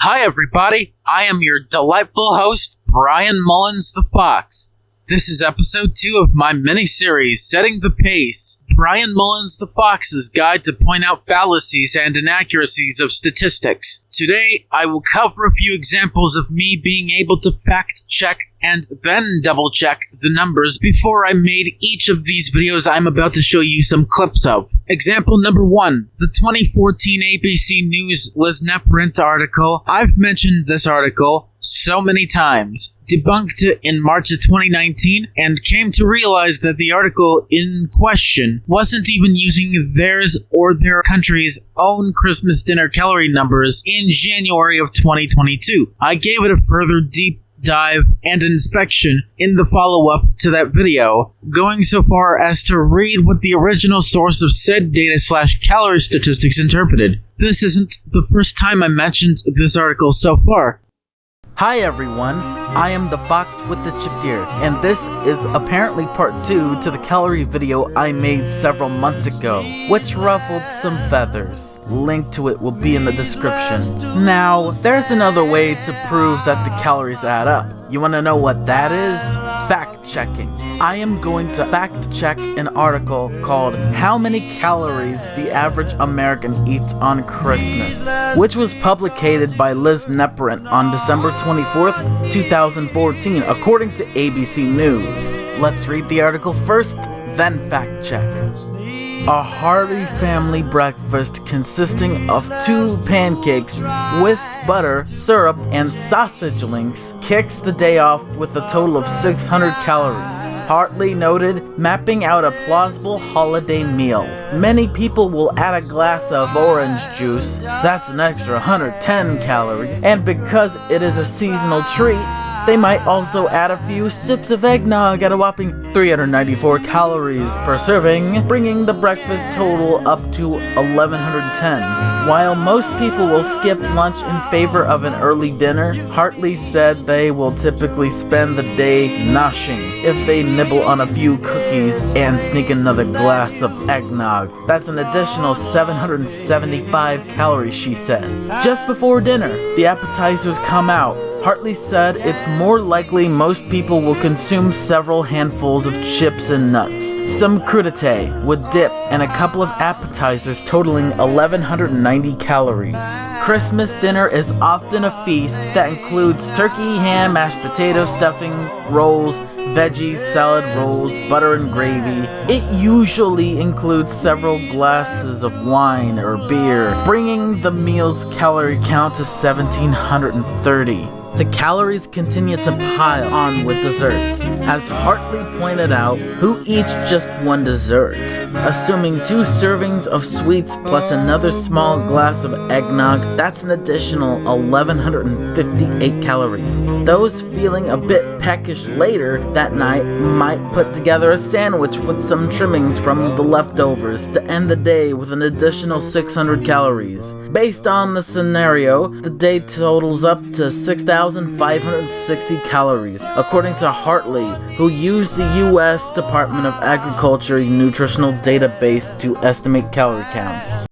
Hi everybody, I am your delightful host, Brian Mullins the Fox. This is episode 2 of my mini-series, Setting the Pace, Brian Mullins the Fox's guide to point out fallacies and inaccuracies of statistics. Today, I will cover a few examples of me being able to fact-check and then double-check the numbers before I made each of these videos I'm about to show you some clips of. Example number 1, the 2014 ABC News Liz Neprint article. I've mentioned this article so many times, debunked it in March of 2019, and came to realize that the article in question wasn't even using theirs or their country's own Christmas dinner calorie numbers in January of 2022. I gave it a further deep dive and inspection in the follow-up to that video, going so far as to read what the original source of said data/calorie statistics interpreted. This isn't the first time I mentioned this article so far. Hi everyone, I am the Fox with the Chipped Ear, and this is apparently part 2 to the calorie video I made several months ago, which ruffled some feathers. Link to it will be in the description. Now, there's another way to prove that the calories add up. You wanna know what that is? Fact-checking. I am going to fact-check an article called How Many Calories the Average American Eats on Christmas, which was publicated by Liz Neprint on December 24th, 2014, according to ABC News. Let's read the article first, then fact-check. A hearty family breakfast consisting of 2 pancakes with butter, syrup, and sausage links kicks the day off with a total of 600 calories. Hartley noted, mapping out a plausible holiday meal. Many people will add a glass of orange juice, that's an extra 110 calories, and because it is a seasonal treat, they might also add a few sips of eggnog at a whopping 394 calories per serving, bringing the breakfast total up to 1,110. While most people will skip lunch in favor of an early dinner, Hartley said they will typically spend the day noshing if they nibble on a few cookies and sneak another glass of eggnog. That's an additional 775 calories, she said. Just before dinner, the appetizers come out. Hartley said it's more likely most people will consume several handfuls of chips and nuts, some crudité with dip, and a couple of appetizers totaling 1,190 calories. Christmas dinner is often a feast that includes turkey, ham, mashed potato, stuffing, rolls, veggies, salad, rolls, butter, and gravy. It usually includes several glasses of wine or beer, bringing the meal's calorie count to 1,730. The calories continue to pile on with dessert. As Hartley pointed out, who eats just one dessert? Assuming 2 servings of sweets plus another small glass of eggnog, that's an additional 1,158 calories. Those feeling a bit peckish later that night might put together a sandwich with some trimmings from the leftovers to end the day with an additional 600 calories. Based on the scenario, the day totals up to 6,560 calories, according to Hartley, who used the U.S. Department of Agriculture nutritional database to estimate calorie counts.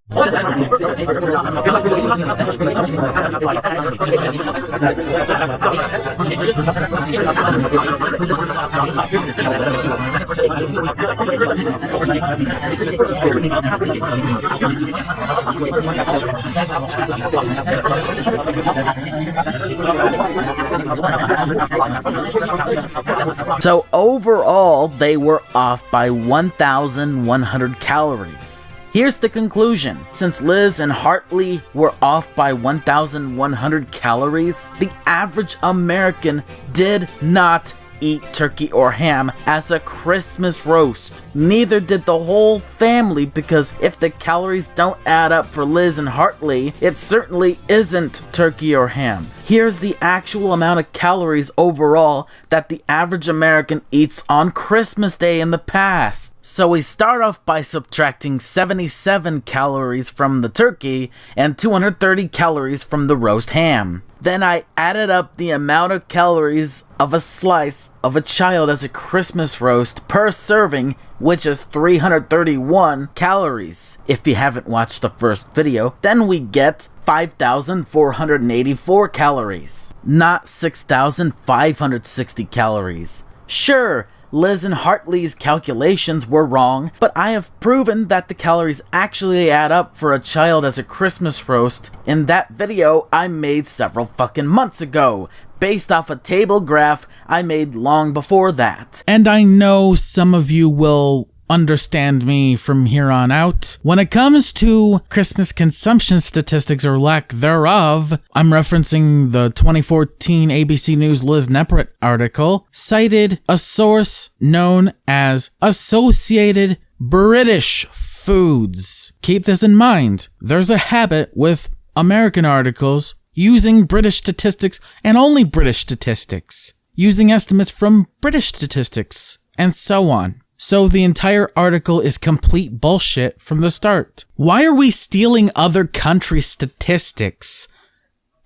So overall, they were off by 1,100 calories. Here's the conclusion. Since Liz and Hartley were off by 1,100 calories, the average American did not eat turkey or ham as a Christmas roast. Neither did the whole family, because if the calories don't add up for Liz and Hartley, it certainly isn't turkey or ham. Here's the actual amount of calories overall that the average American eats on Christmas Day in the past. So we start off by subtracting 77 calories from the turkey and 230 calories from the roast ham. Then I added up the amount of calories of a slice of a child as a Christmas roast per serving, which is 331 calories. If you haven't watched the first video, then we get 5,484 calories, not 6,560 calories. Sure, Liz and Hartley's calculations were wrong, but I have proven that the calories actually add up for a child as a Christmas roast in that video I made several fucking months ago, based off a table graph I made long before that. And I know some of you will understand me from here on out. When it comes to Christmas consumption statistics or lack thereof, I'm referencing the 2014 ABC News Liz Nepret article, cited a source known as Associated British Foods. Keep this in mind. There's a habit with American articles using British statistics and only British statistics, using estimates from British statistics, and so on. So the entire article is complete bullshit from the start. Why are we stealing other countries' statistics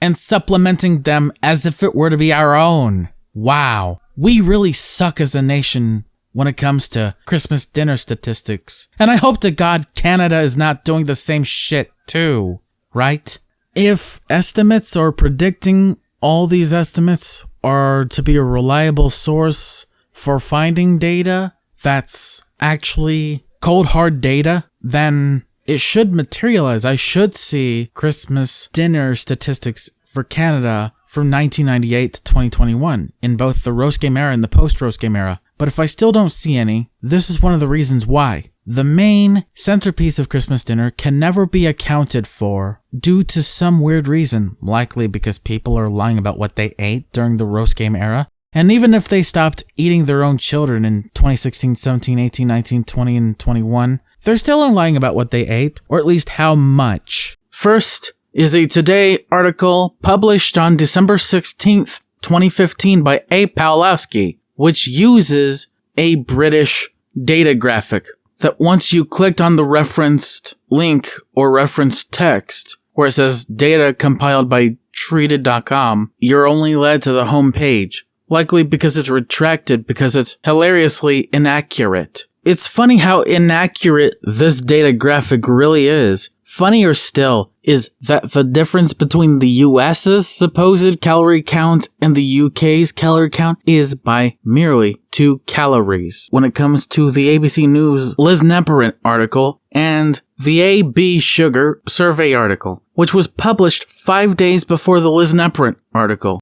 and supplementing them as if it were to be our own? Wow. We really suck as a nation when it comes to Christmas dinner statistics. And I hope to God Canada is not doing the same shit too, right? If estimates or predicting all these estimates are to be a reliable source for finding data that's actually cold hard data, then it should materialize. I should see Christmas dinner statistics for Canada from 1998 to 2021 in both the roast game era and the post-roast game era. But if I still don't see any, this is one of the reasons why. The main centerpiece of Christmas dinner can never be accounted for due to some weird reason, likely because people are lying about what they ate during the roast game era. And even if they stopped eating their own children in 2016, 17, 18, 19, 20, and 21, they're still lying about what they ate, or at least how much. First is a Today article published on December 16th, 2015 by A. Pawlowski, which uses a British data graphic that once you clicked on the referenced link or referenced text, where it says data compiled by treated.com, you're only led to the home page. Likely because it's retracted because it's hilariously inaccurate. It's funny how inaccurate this data graphic really is. Funnier still is that the difference between the US's supposed calorie count and the UK's calorie count is by merely 2 calories. When it comes to the ABC News Liz Nepret article and the AB Sugar survey article, which was published 5 days before the Liz Nepret article.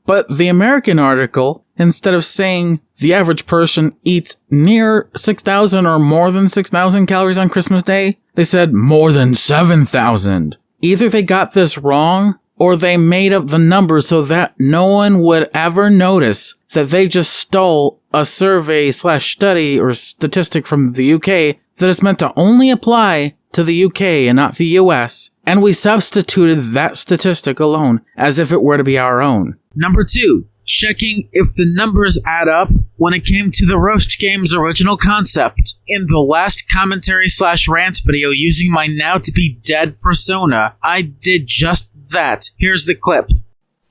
But the American article, instead of saying the average person eats near 6,000 or more than 6,000 calories on Christmas Day, they said more than 7,000. Either they got this wrong, or they made up the numbers so that no one would ever notice that they just stole a survey/study or statistic from the UK that is meant to only apply to the UK and not the US, and we substituted that statistic alone as if it were to be our own. Number 2, checking if the numbers add up when it came to the roast game's original concept. In the last commentary/rant video using my now-to-be-dead persona, I did just that. Here's the clip.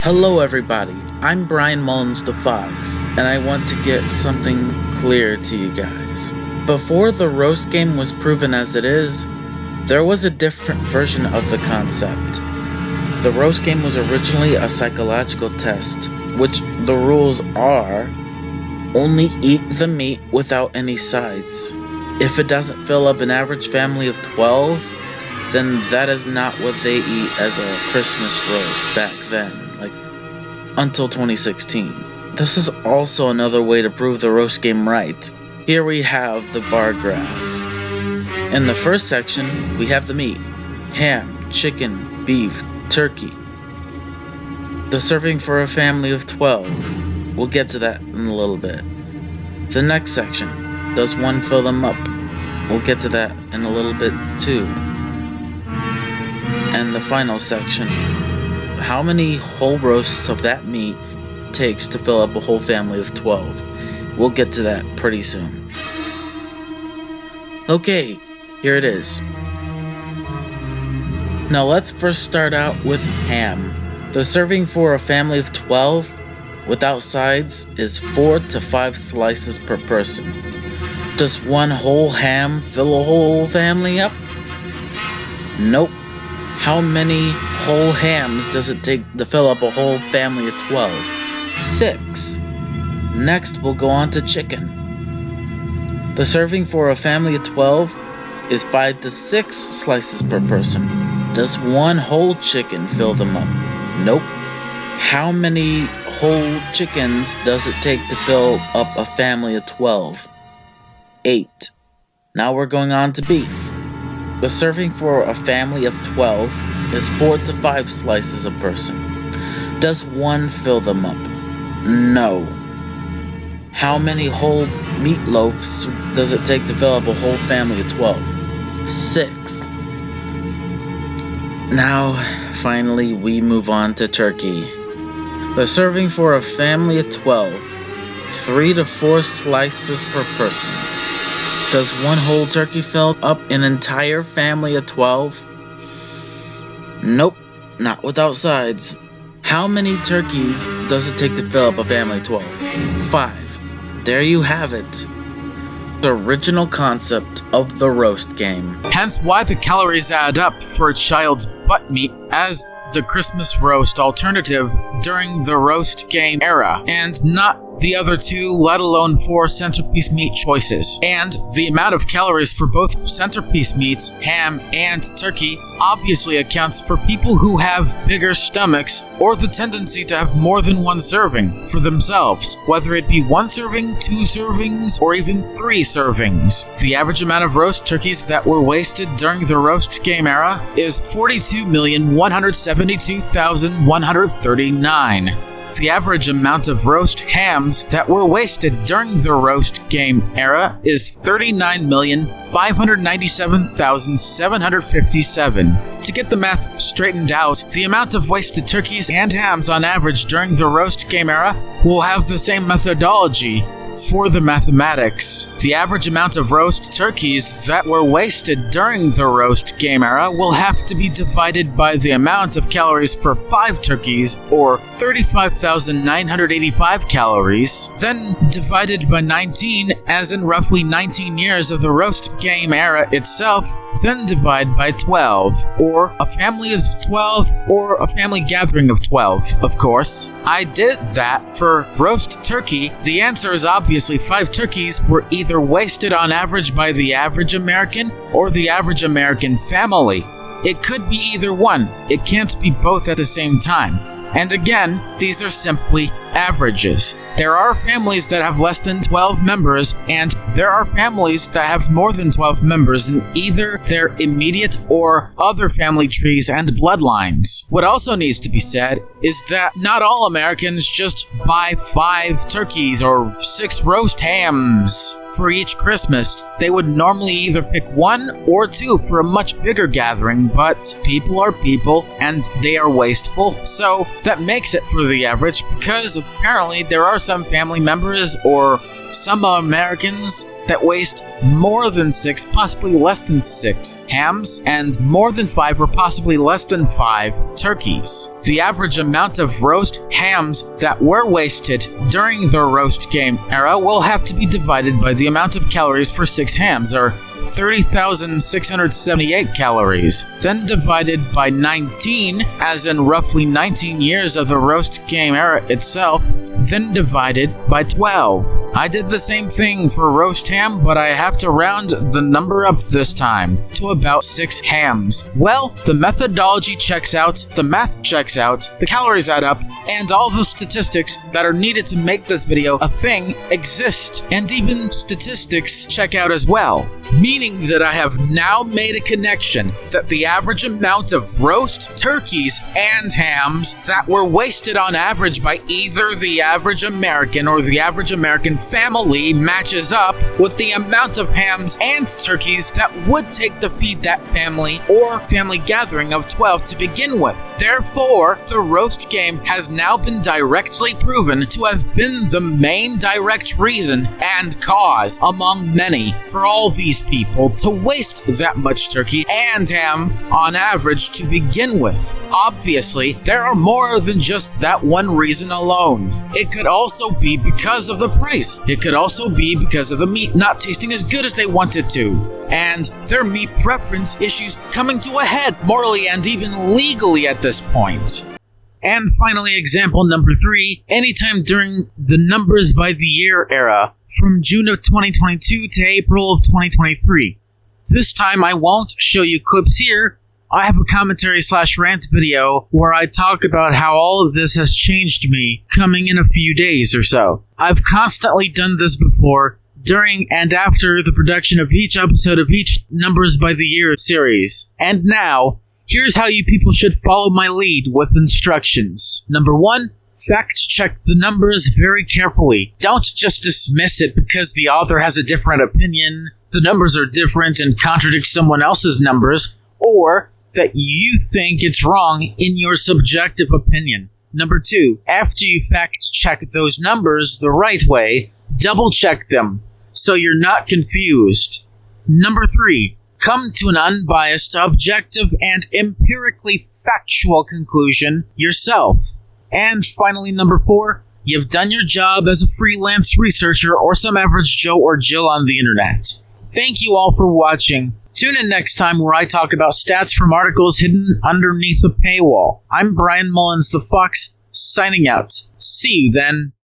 Hello everybody, I'm Brian Mullins the Fox, and I want to get something clear to you guys. Before the roast game was proven as it is, there was a different version of the concept. The roast game was originally a psychological test, which the rules are, only eat the meat without any sides. If it doesn't fill up an average family of 12, then that is not what they eat as a Christmas roast back then, until 2016. This is also another way to prove the roast game right. Here we have the bar graph. In the first section, we have the meat: ham, chicken, beef, turkey. The serving for a family of 12. We'll get to that in a little bit. The next section, does one fill them up? We'll get to that in a little bit too. And the final section, how many whole roasts of that meat takes to fill up a whole family of 12? We'll get to that pretty soon. Okay, here it is. Now let's first start out with ham. The serving for a family of 12 without sides is 4 to 5 slices per person. Does one whole ham fill a whole family up? Nope. How many whole hams does it take to fill up a whole family of 12? 6. Next, we'll go on to chicken. The serving for a family of 12 is 5 to 6 slices per person. Does one whole chicken fill them up? Nope. How many whole chickens does it take to fill up a family of 12? 8. Now we're going on to beef. The serving for a family of 12 is 4 to 5 slices a person. Does one fill them up? No. How many whole meatloaves does it take to fill up a whole family of 12? 6. Now, finally, we move on to turkey. The serving for a family of 12, 3 to 4 slices per person. Does one whole turkey fill up an entire family of 12? Nope, not without sides. How many turkeys does it take to fill up a family of 12? 5. There you have it. The original concept of the roast game. Hence why the calories add up for a child's butt meat as the Christmas roast alternative during the roast game era, and not the other 2, let alone 4 centerpiece meat choices. And the amount of calories for both centerpiece meats, ham and turkey, obviously accounts for people who have bigger stomachs or the tendency to have more than one serving for themselves, whether it be 1 serving, 2 servings, or even 3 servings. The average amount of roast turkeys that were wasted during the roast game era is 42,172,139. The average amount of roast hams that were wasted during the roast game era is 39,597,757. To get the math straightened out, the amount of wasted turkeys and hams on average during the roast game era will have the same methodology. For the mathematics, the average amount of roast turkeys that were wasted during the roast game era will have to be divided by the amount of calories for 5 turkeys, or 35,985 calories, then divided by 19, as in roughly 19 years of the roast game era itself, then divide by 12, or a family of 12, or a family gathering of 12, of course. I did that for roast turkey. The answer is obviously 5 turkeys were either wasted on average by the average American or the average American family. It could be either one. It can't be both at the same time. And again, these are simply averages. There are families that have less than 12 members, and there are families that have more than 12 members in either their immediate or other family trees and bloodlines. What also needs to be said is that not all Americans just buy 5 turkeys or 6 roast hams for each Christmas. They would normally either pick 1 or 2 for a much bigger gathering, but people are people and they are wasteful, so that makes it for the average, because apparently there are some family members or some Americans that waste more than 6, possibly less than 6 hams, and more than 5 or possibly less than 5 turkeys. The average amount of roast hams that were wasted during the roast game era will have to be divided by the amount of calories for 6 hams, or 30,678 calories, then divided by 19, as in roughly 19 years of the roast game era itself, then divided by 12. I did the same thing for roast ham, but I have to round the number up this time to about 6 hams. Well, the methodology checks out, the math checks out, the calories add up, and all the statistics that are needed to make this video a thing exist, and even statistics check out as well. Meaning that I have now made a connection that the average amount of roast turkeys and hams that were wasted on average by either the average American or the average American family matches up with the amount of hams and turkeys that would take to feed that family or family gathering of 12 to begin with. Therefore, the roast game has now been directly proven to have been the main direct reason and cause among many for all these people to waste that much turkey and ham on average to begin with. Obviously, there are more than just that one reason alone. It could also be because of the price. It could also be because of the meat not tasting as good as they want it to. And their meat preference issues coming to a head morally and even legally at this point. And finally, example number 3, anytime during the numbers by the year era, from June of 2022 to April of 2023. This time I won't show you clips here. I have a commentary/rant video where I talk about how all of this has changed me coming in a few days or so. I've constantly done this before, during and after the production of each episode of each Numbers by the Year series. And now, here's how you people should follow my lead with instructions. Number 1, fact check the numbers very carefully. Don't just dismiss it because the author has a different opinion, the numbers are different and contradict someone else's numbers, or that you think it's wrong in your subjective opinion. Number 2, after you fact check those numbers the right way, double check them so you're not confused. Number 3, come to an unbiased, objective, and empirically factual conclusion yourself. And finally, number 4, you've done your job as a freelance researcher or some average Joe or Jill on the internet. Thank you all for watching. Tune in next time where I talk about stats from articles hidden underneath the paywall. I'm Brian Mullins the Fox, signing out. See you then.